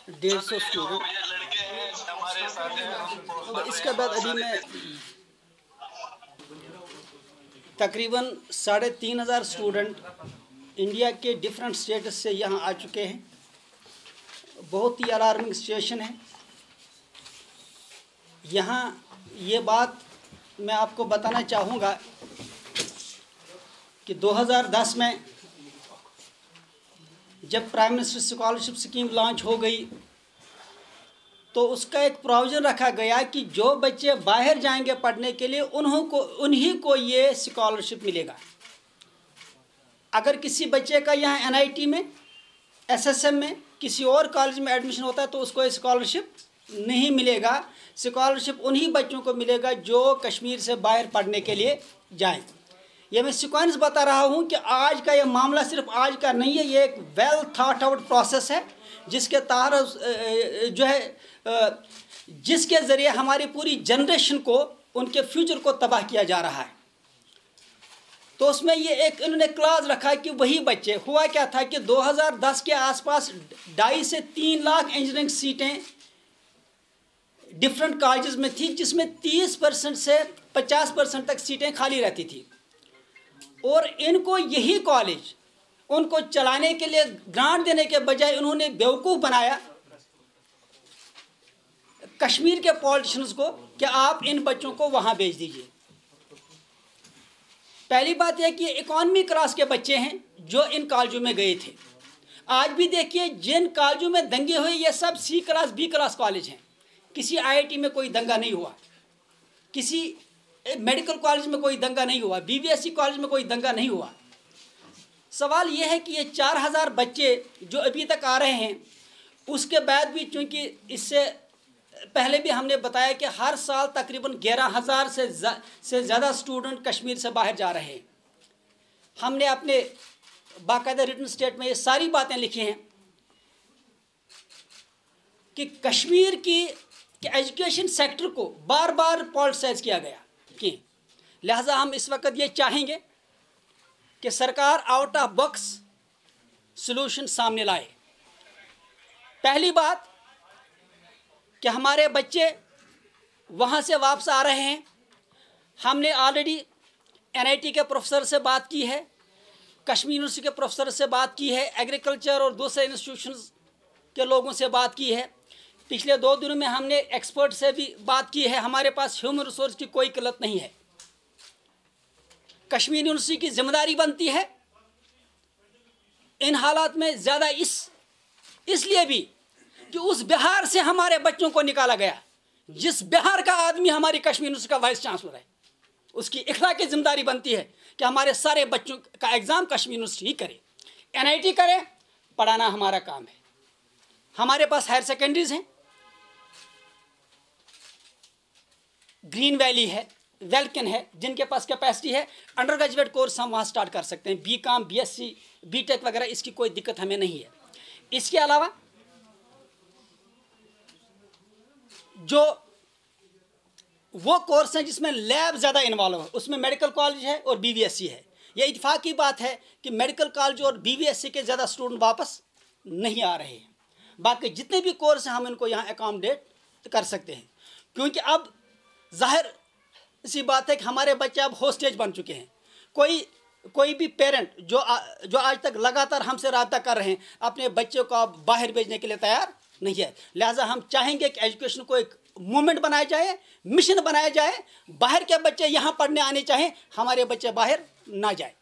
150 student. तो इसके बाद अभी मैं तकरीबन 3500 स्टूडेंट इंडिया के डिफरेंट स्टेट्स से यहाँ आ चुके हैं। बहुत ही अलार्मिंग सिचुएशन है यहाँ। ये बात मैं आपको बताना चाहूँगा कि 2010 में जब prime minister scholarship scheme launch हो गई तो उसका एक प्रोविज़न रखा गया कि जो बच्चे बाहर जाएंगे पढ़ने के लिए उन्हीं को ये स्कॉलरशिप मिलेगा। अगर किसी बच्चे का यहाँ एनआईटी में, एसएसएम में, किसी और कॉलेज में एडमिशन होता है तो उसको स्कॉलरशिप नहीं मिलेगा। स्कॉलरशिप उन्हीं बच्चों को मिलेगा जो कश्मीर से बाहर पढ़ने के लिए जाएं। ये मैं सीक्वेंस बता रहा हूँ कि आज का ये मामला सिर्फ आज का नहीं है, ये एक वेल थॉट आउट प्रोसेस है जिसके तहत जो है जिसके ज़रिए हमारी पूरी जनरेशन को, उनके फ्यूचर को तबाह किया जा रहा है। तो उसमें ये एक इन्होंने क्लॉज रखा है कि वही बच्चे, हुआ क्या था कि 2010 के आसपास 2.5 से 3 लाख इंजीनियरिंग सीटें डिफरेंट कॉलेजेस में थी, जिसमें 30% से 50% तक सीटें खाली रहती थी। और इनको यही कॉलेज उनको चलाने के लिए ग्रांट देने के बजाय उन्होंने बेवकूफ़ बनाया कश्मीर के पॉलिटिशियंस को कि आप इन बच्चों को वहाँ भेज दीजिए। पहली बात यह कि इकॉनमी क्लास के बच्चे हैं जो इन कॉलेजों में गए थे। आज भी देखिए जिन कॉलेजों में दंगे हुए ये सब सी क्लास, बी क्लास कॉलेज हैं। किसी आईआईटी में कोई दंगा नहीं हुआ, किसी मेडिकल कॉलेज में कोई दंगा नहीं हुआ, बीबीएसई कॉलेज में कोई दंगा नहीं हुआ। सवाल ये है कि ये 4000 बच्चे जो अभी तक आ रहे हैं, उसके बाद भी चूँकि इससे पहले भी हमने बताया कि हर साल तकरीबन 11000 से ज़्यादा स्टूडेंट कश्मीर से बाहर जा रहे हैं। हमने अपने बाकायदा रिटन स्टेट में ये सारी बातें लिखी हैं कि कश्मीर की एजुकेशन सेक्टर को बार बार पॉलिटिसाइज किया गया कि लिहाजा हम इस वक्त ये चाहेंगे कि सरकार आउट ऑफ बॉक्स सॉल्यूशन सामने लाए। पहली बात कि हमारे बच्चे वहाँ से वापस आ रहे हैं। हमने ऑलरेडी एनआईटी के प्रोफेसर से बात की है, कश्मीर यूनिवर्सिटी के प्रोफेसर से बात की है, एग्रीकल्चर और दूसरे इंस्टीट्यूशंस के लोगों से बात की है। पिछले 2 दिनों में हमने एक्सपर्ट से भी बात की है। हमारे पास ह्यूमन रिसोर्स की कोई किल्लत नहीं है। कश्मीर यूनिवर्सिटी की जिम्मेदारी बनती है इन हालात में ज़्यादा इसलिए भी कि उस बिहार से हमारे बच्चों को निकाला गया, जिस बिहार का आदमी हमारी कश्मीर यूनिवर्सिटी का वाइस चांसलर है, उसकी इखलाकी जिम्मेदारी बनती है कि हमारे सारे बच्चों का एग्ज़ाम कश्मीर यूनिवर्सिटी ही करे, एनआईटी करे। पढ़ाना हमारा काम है। हमारे पास हायर सेकेंडरीज हैं, ग्रीन वैली है, वेलकन है, जिनके पास कैपेसिटी है। अंडर ग्रेजुएट कोर्स हम वहाँ स्टार्ट कर सकते हैं, बीकॉम, बीएससी, बीटेक वगैरह, इसकी कोई दिक्कत हमें नहीं है। इसके अलावा जो वो कोर्स हैं जिसमें लैब ज़्यादा इन्वॉल्व है, उसमें मेडिकल कॉलेज है और बीवीएससी है। ये इत्तेफाक की बात है कि मेडिकल कॉलेज और बीवीएससी के ज़्यादा स्टूडेंट वापस नहीं आ रहे हैं। बाकी जितने भी कोर्स हैं हम इनको यहाँ एकोमोडेट कर सकते हैं, क्योंकि अब ज़ाहिर सी बात है कि हमारे बच्चे अब होस्टेज बन चुके हैं। कोई भी पेरेंट जो आज तक लगातार हमसे रब्ता कर रहे हैं, अपने बच्चे को अब बाहर भेजने के लिए तैयार नहीं है। लिहाजा हम चाहेंगे कि एजुकेशन को एक मूवमेंट बनाया जाए, मिशन बनाया जाए। बाहर के बच्चे यहाँ पढ़ने आने चाहें, हमारे बच्चे बाहर ना जाए।